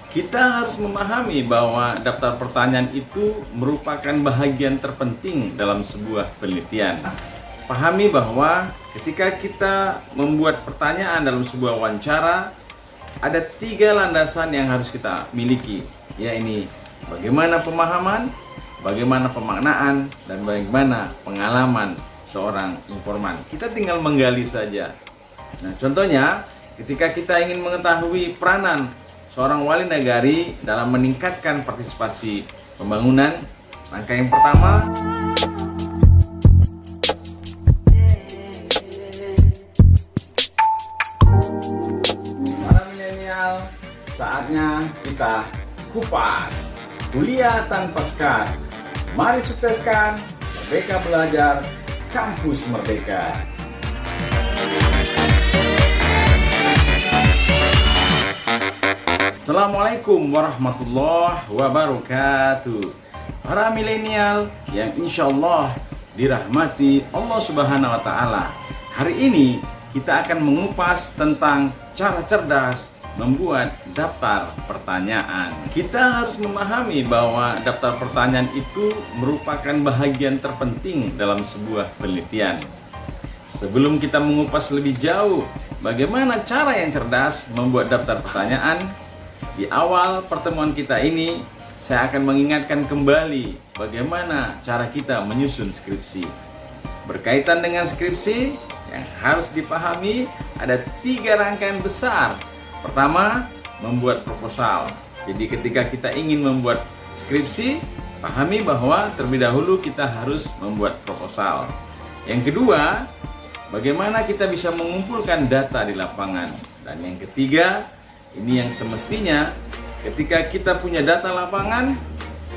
Kita harus memahami bahwa daftar pertanyaan itu merupakan bahagian terpenting dalam sebuah penelitian. Pahami bahwa ketika kita membuat pertanyaan dalam sebuah wawancara, ada 3 landasan yang harus kita miliki, yaitu bagaimana pemahaman, bagaimana pemaknaan, dan bagaimana pengalaman seorang informan. Kita tinggal menggali saja. Nah, contohnya ketika kita ingin mengetahui peranan seorang wali nagari dalam meningkatkan partisipasi pembangunan, langkah yang pertama, para milenial, saatnya kita kupas kuliah tanpa sekat. Mari sukseskan Merdeka Belajar, Kampus Merdeka. Assalamualaikum warahmatullahi wabarakatuh. Para milenial yang insya Allah dirahmati Allah Subhanahu wa Ta'ala, hari ini kita akan mengupas tentang cara cerdas membuat daftar pertanyaan. Kita harus memahami bahwa daftar pertanyaan itu merupakan bahagian terpenting dalam sebuah penelitian. Sebelum kita mengupas lebih jauh bagaimana cara yang cerdas membuat daftar pertanyaan, di awal pertemuan kita ini, saya akan mengingatkan kembali bagaimana cara kita menyusun skripsi. Berkaitan dengan skripsi, yang harus dipahami ada 3 rangkaian besar. Pertama, membuat proposal. Jadi ketika kita ingin membuat skripsi, pahami bahwa terlebih dahulu kita harus membuat proposal. Yang kedua, bagaimana kita bisa mengumpulkan data di lapangan. Dan yang ketiga, ini yang semestinya ketika kita punya data lapangan,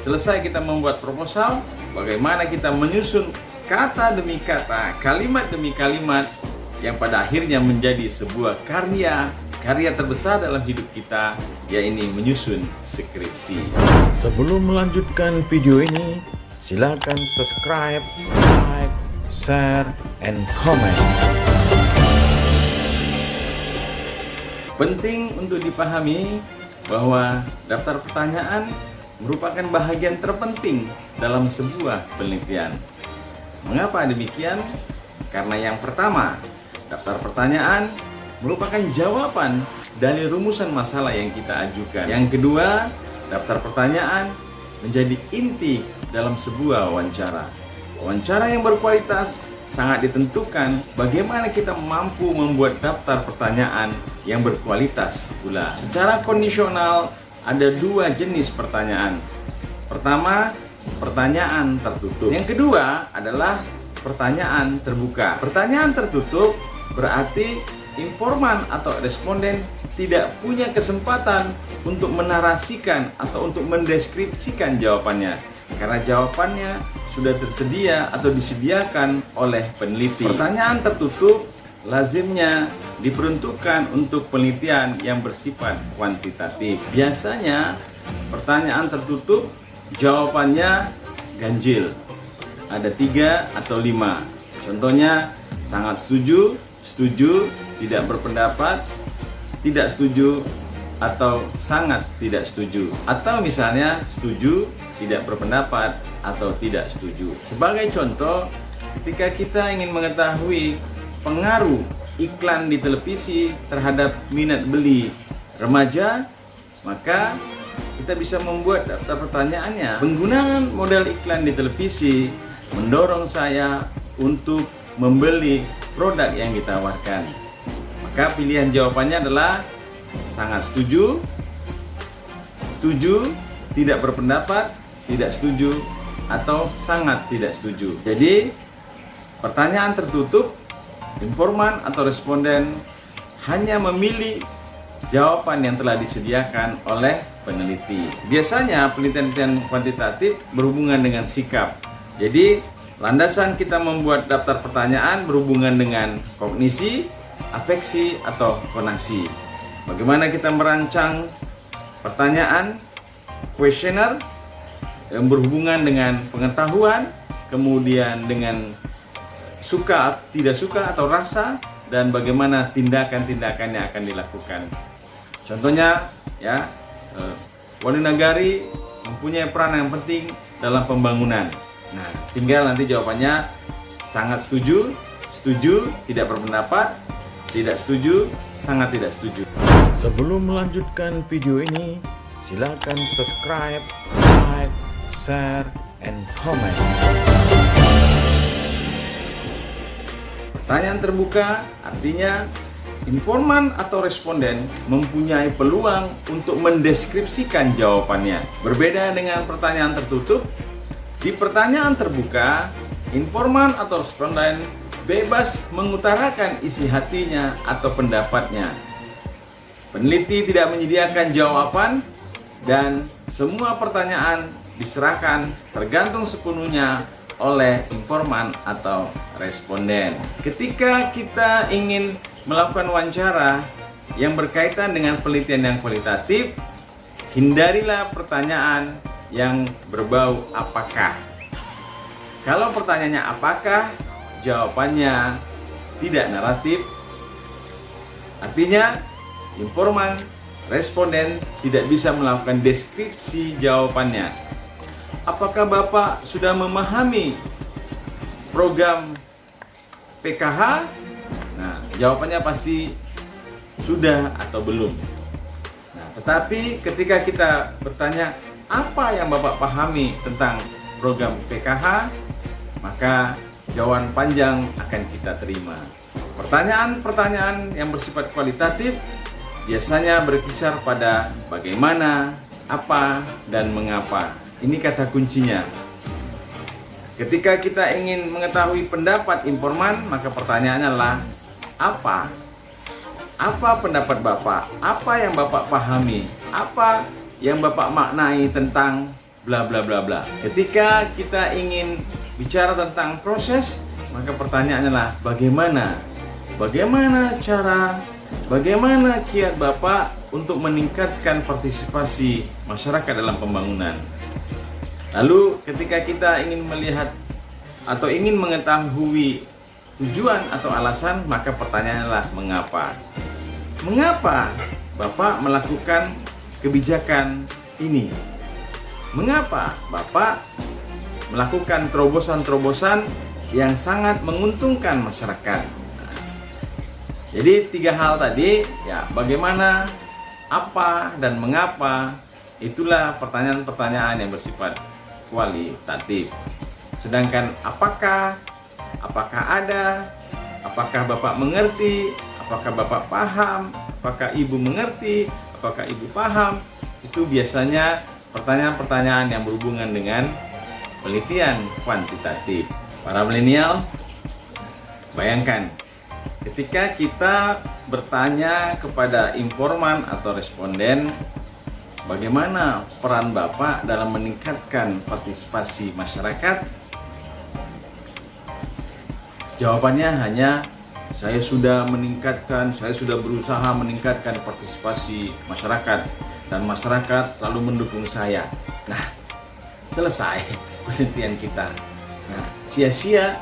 selesai kita membuat proposal, bagaimana kita menyusun kata demi kata, kalimat demi kalimat yang pada akhirnya menjadi sebuah karya terbesar dalam hidup kita, yaitu menyusun skripsi. Sebelum melanjutkan video ini, silakan subscribe, like, share, and comment. Penting untuk dipahami bahwa daftar pertanyaan merupakan bahagian terpenting dalam sebuah penelitian. Mengapa demikian? Karena yang pertama, daftar pertanyaan merupakan jawaban dari rumusan masalah yang kita ajukan. Yang kedua, daftar pertanyaan menjadi inti dalam sebuah wawancara. Wawancara yang berkualitas sangat ditentukan bagaimana kita mampu membuat daftar pertanyaan yang berkualitas pula. Secara kondisional ada 2 jenis pertanyaan. Pertama, pertanyaan tertutup. Yang kedua adalah pertanyaan terbuka. Pertanyaan tertutup berarti informan atau responden tidak punya kesempatan untuk menarasikan atau untuk mendeskripsikan jawabannya, karena jawabannya sudah tersedia atau disediakan oleh peneliti. Pertanyaan tertutup lazimnya diperuntukkan untuk penelitian yang bersifat kuantitatif. Biasanya pertanyaan tertutup jawabannya ganjil, ada 3 atau 5. Contohnya sangat setuju, setuju, tidak berpendapat, tidak setuju, atau sangat tidak setuju. Atau misalnya setuju, tidak berpendapat, atau tidak setuju. Sebagai contoh, ketika kita ingin mengetahui pengaruh iklan di televisi terhadap minat beli remaja, maka kita bisa membuat daftar pertanyaannya. Penggunaan model iklan di televisi mendorong saya untuk membeli produk yang ditawarkan. Maka pilihan jawabannya adalah sangat setuju, setuju, tidak berpendapat, tidak setuju, atau sangat tidak setuju. Jadi pertanyaan tertutup, informan atau responden hanya memilih jawaban yang telah disediakan oleh peneliti. Biasanya penelitian kuantitatif berhubungan dengan sikap. Jadi landasan kita membuat daftar pertanyaan berhubungan dengan kognisi, afeksi, atau konasi. Bagaimana kita merancang pertanyaan, kuesioner yang berhubungan dengan pengetahuan, kemudian dengan suka, tidak suka, atau rasa, dan bagaimana tindakan-tindakan yang akan dilakukan. Contohnya, ya, wali nagari mempunyai peran yang penting dalam pembangunan. Nah, tinggal nanti jawabannya sangat setuju, setuju, tidak berpendapat, tidak setuju, sangat tidak setuju. Sebelum melanjutkan video ini, silakan subscribe, like, share, and comment. Pertanyaan terbuka artinya informan atau responden mempunyai peluang untuk mendeskripsikan jawabannya. Berbeda dengan pertanyaan tertutup, di pertanyaan terbuka, informan atau responden bebas mengutarakan isi hatinya atau pendapatnya. Peneliti tidak menyediakan jawaban dan semua pertanyaan diserahkan tergantung sepenuhnya oleh informan atau responden. Ketika kita ingin melakukan wawancara yang berkaitan dengan penelitian yang kualitatif, hindarilah pertanyaan yang berbau apakah. Kalau pertanyaannya apakah, jawabannya tidak naratif, artinya informan, responden tidak bisa melakukan deskripsi jawabannya. Apakah Bapak sudah memahami program PKH? Nah, jawabannya pasti sudah atau belum. Nah, tetapi ketika kita bertanya apa yang Bapak pahami tentang program PKH, maka jawaban panjang akan kita terima. Pertanyaan-pertanyaan yang bersifat kualitatif biasanya berkisar pada bagaimana, apa, dan mengapa. Ini kata kuncinya. Ketika kita ingin mengetahui pendapat informan, maka pertanyaannya adalah apa? Apa pendapat Bapak? Apa yang Bapak pahami? Apa yang Bapak maknai tentang bla bla bla bla. Ketika kita ingin bicara tentang proses, maka pertanyaannya adalah bagaimana? Bagaimana cara, bagaimana kiat Bapak untuk meningkatkan partisipasi masyarakat dalam pembangunan? Lalu ketika kita ingin melihat atau ingin mengetahui tujuan atau alasan, maka pertanyaannya adalah mengapa? Mengapa Bapak melakukan kebijakan ini? Mengapa Bapak melakukan terobosan-terobosan yang sangat menguntungkan masyarakat? Jadi 3 hal tadi, ya, bagaimana, apa, dan mengapa, itulah pertanyaan-pertanyaan yang bersifat kualitatif. Sedangkan apakah ada, apakah Bapak mengerti, apakah Bapak paham, apakah Ibu mengerti, apakah Ibu paham, itu biasanya pertanyaan-pertanyaan yang berhubungan dengan penelitian kuantitatif. Para milenial, bayangkan ketika kita bertanya kepada informan atau responden, bagaimana peran Bapak dalam meningkatkan partisipasi masyarakat? Jawabannya hanya saya sudah berusaha meningkatkan partisipasi masyarakat dan masyarakat selalu mendukung saya. Nah, selesai penelitian kita. Nah, sia-sia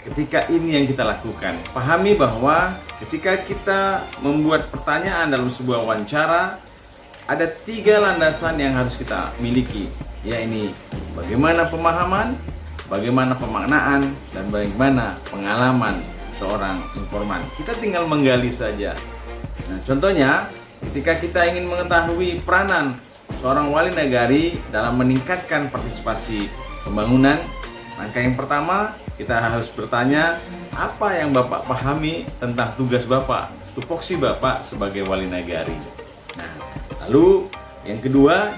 ketika ini yang kita lakukan. Pahami bahwa ketika kita membuat pertanyaan dalam sebuah wawancara, ada 3 landasan yang harus kita miliki, yaitu bagaimana pemahaman, bagaimana pemaknaan, dan bagaimana pengalaman seorang informan. Kita tinggal menggali saja. Nah, contohnya ketika kita ingin mengetahui peranan seorang wali nagari dalam meningkatkan partisipasi pembangunan, maka yang pertama kita harus bertanya apa yang Bapak pahami tentang tugas Bapak, tupoksi Bapak sebagai wali nagari. Nah, lalu yang kedua,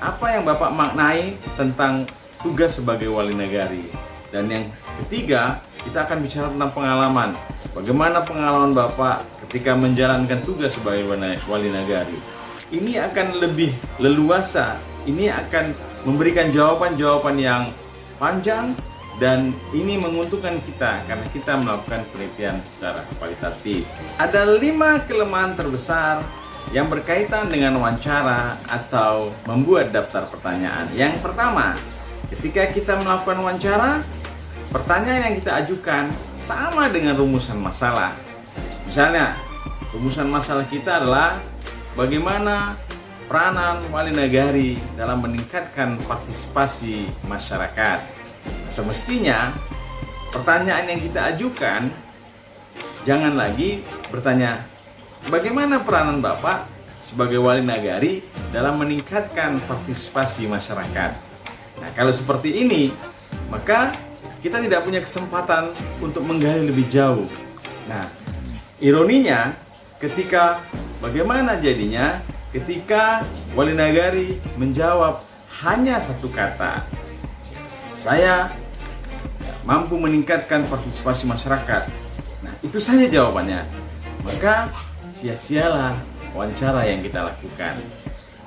apa yang Bapak maknai tentang tugas sebagai wali nagari? Dan yang ketiga, kita akan bicara tentang pengalaman. Bagaimana pengalaman Bapak ketika menjalankan tugas sebagai wali nagari? Ini akan lebih leluasa, ini akan memberikan jawaban-jawaban yang panjang, dan ini menguntungkan kita karena kita melakukan penelitian secara kualitatif. Ada 5 kelemahan terbesar yang berkaitan dengan wawancara atau membuat daftar pertanyaan. Yang pertama, ketika kita melakukan wawancara, pertanyaan yang kita ajukan sama dengan rumusan masalah. Misalnya, rumusan masalah kita adalah bagaimana peranan wali nagari dalam meningkatkan partisipasi masyarakat. Semestinya pertanyaan yang kita ajukan jangan lagi bertanya, bagaimana peranan Bapak sebagai wali nagari dalam meningkatkan partisipasi masyarakat. Nah, kalau seperti ini, maka kita tidak punya kesempatan untuk menggali lebih jauh. Nah, ironinya bagaimana jadinya ketika wali nagari menjawab hanya satu kata, saya mampu meningkatkan partisipasi masyarakat. Nah, itu saja jawabannya. Maka sia-sialah wawancara yang kita lakukan.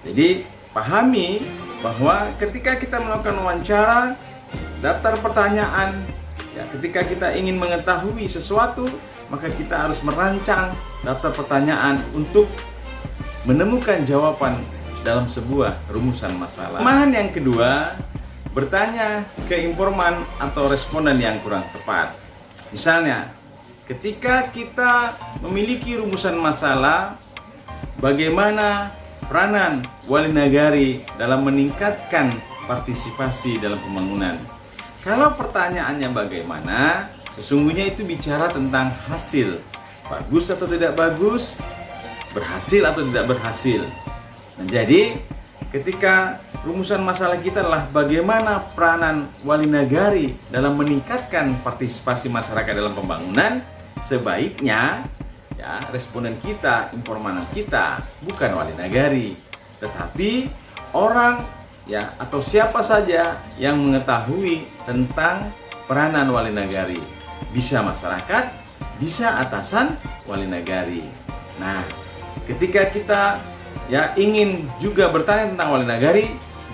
Jadi pahami bahwa ketika kita melakukan wawancara, daftar pertanyaan, ketika kita ingin mengetahui sesuatu, maka kita harus merancang daftar pertanyaan untuk menemukan jawaban dalam sebuah rumusan masalah. Kelemahan yang kedua, bertanya ke informan atau responden yang kurang tepat. Misalnya, ketika kita memiliki rumusan masalah, bagaimana peranan wali nagari dalam meningkatkan partisipasi dalam pembangunan? Kalau pertanyaannya bagaimana, sesungguhnya itu bicara tentang hasil. Bagus atau tidak bagus, berhasil atau tidak berhasil. Nah, jadi ketika rumusan masalah kita adalah bagaimana peranan wali nagari dalam meningkatkan partisipasi masyarakat dalam pembangunan, sebaiknya responden kita, informan kita bukan wali nagari, tetapi orang atau siapa saja yang mengetahui tentang peranan wali nagari. Bisa masyarakat, bisa atasan wali nagari. Nah, ketika kita ingin juga bertanya tentang wali nagari,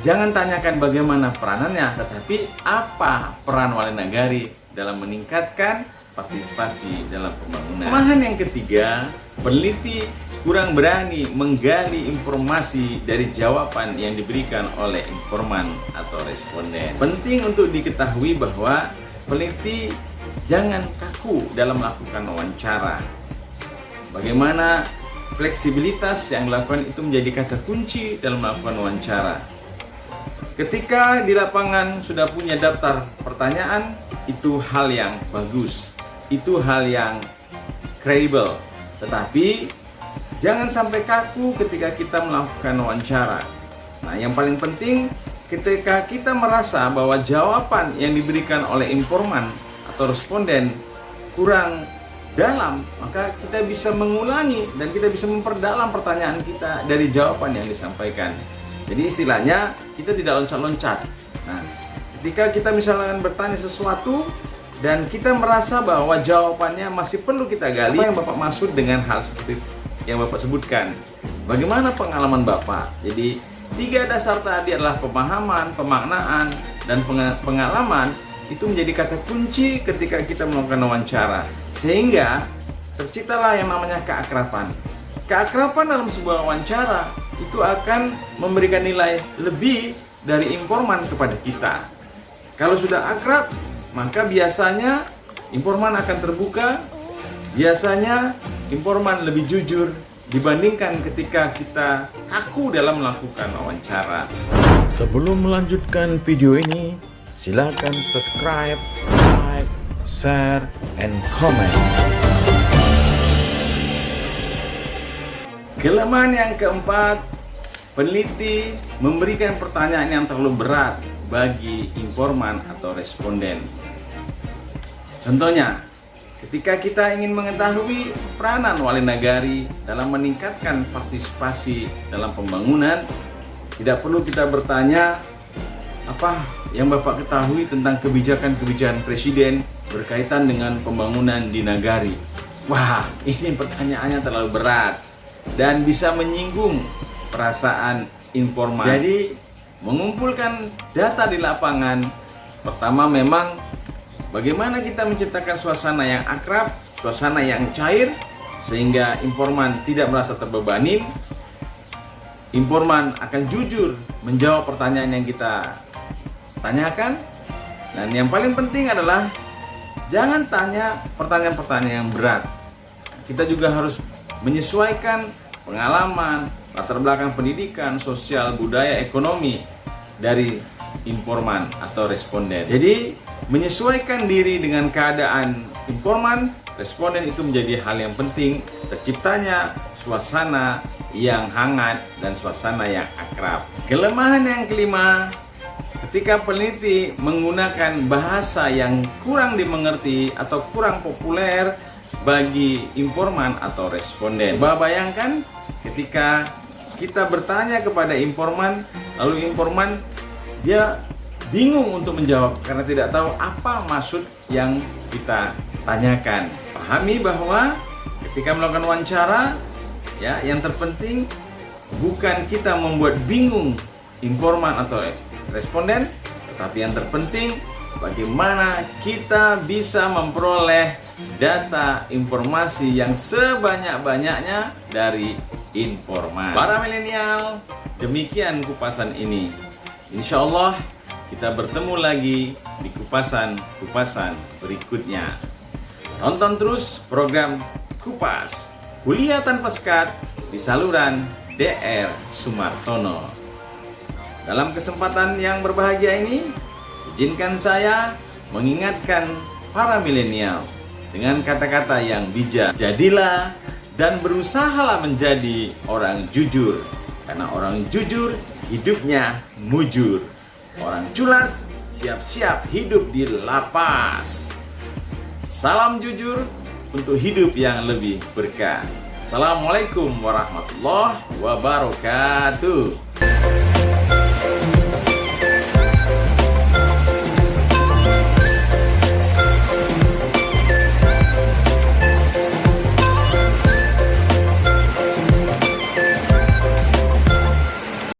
jangan tanyakan bagaimana peranannya, tetapi apa peran wali nagari dalam meningkatkan partisipasi dalam pembangunan. Kelemahan yang ketiga, peneliti kurang berani menggali informasi dari jawaban yang diberikan oleh informan atau responden. Penting untuk diketahui bahwa peneliti jangan kaku dalam melakukan wawancara. Bagaimana fleksibilitas yang dilakukan itu menjadi kata kunci dalam melakukan wawancara. Ketika di lapangan sudah punya daftar pertanyaan, itu hal yang bagus, itu hal yang kredibel. Tetapi jangan sampai kaku ketika kita melakukan wawancara. Nah, yang paling penting ketika kita merasa bahwa jawaban yang diberikan oleh informan atau responden kurang dalam, maka kita bisa mengulangi dan kita bisa memperdalam pertanyaan kita dari jawaban yang disampaikan. Jadi istilahnya kita tidak loncat-loncat. Nah, ketika kita misalkan bertanya sesuatu dan kita merasa bahwa jawabannya masih perlu kita gali, apa yang Bapak maksud dengan hal seperti yang Bapak sebutkan? Bagaimana pengalaman Bapak? Jadi 3 dasar tadi adalah pemahaman, pemaknaan, dan pengalaman. Itu menjadi kata kunci ketika kita melakukan wawancara, sehingga terciptalah yang namanya keakraban. Keakraban dalam sebuah wawancara itu akan memberikan nilai lebih dari informan kepada kita. Kalau sudah akrab, maka biasanya informan akan terbuka, biasanya informan lebih jujur dibandingkan ketika kita kaku dalam melakukan wawancara. Sebelum melanjutkan video ini, silakan subscribe, like, share, and comment. Kelemahan yang keempat, peneliti memberikan pertanyaan yang terlalu berat bagi informan atau responden. Contohnya, ketika kita ingin mengetahui peranan wali nagari dalam meningkatkan partisipasi dalam pembangunan, tidak perlu kita bertanya, apa yang Bapak ketahui tentang kebijakan-kebijakan Presiden berkaitan dengan pembangunan di nagari? Wah, ini pertanyaannya terlalu berat dan bisa menyinggung perasaan informan. Jadi, mengumpulkan data di lapangan, pertama memang bagaimana kita menciptakan suasana yang akrab, suasana yang cair, sehingga informan tidak merasa terbebani. Informan akan jujur menjawab pertanyaan yang kita tanyakan. Dan yang paling penting adalah jangan tanya pertanyaan-pertanyaan yang berat. Kita juga harus menyesuaikan pengalaman, latar belakang pendidikan, sosial, budaya, ekonomi dari informan atau responden. Jadi menyesuaikan diri dengan keadaan informan, responden itu menjadi hal yang penting, terciptanya suasana yang hangat dan suasana yang akrab. Kelemahan yang kelima, ketika peneliti menggunakan bahasa yang kurang dimengerti atau kurang populer bagi informan atau responden. Coba bayangkan ketika kita bertanya kepada informan, lalu informan dia bingung untuk menjawab karena tidak tahu apa maksud yang kita tanyakan. Pahami bahwa ketika melakukan wawancara, ya, yang terpenting bukan kita membuat bingung informan atau responden, tetapi yang terpenting bagaimana kita bisa memperoleh data informasi yang sebanyak-banyaknya dari informan. Para milenial, demikian kupasan ini. Insya Allah kita bertemu lagi di kupasan berikutnya. Tonton terus program Kupas Kuliah Tanpa Sekat di saluran DR Sumartono. Dalam kesempatan yang berbahagia ini, izinkan saya mengingatkan para milenial dengan kata-kata yang bijak. Jadilah dan berusahalah menjadi orang jujur, karena orang jujur hidupnya mujur. Orang culas siap-siap hidup di lapas. Salam jujur untuk hidup yang lebih berkah. Assalamualaikum warahmatullahi wabarakatuh.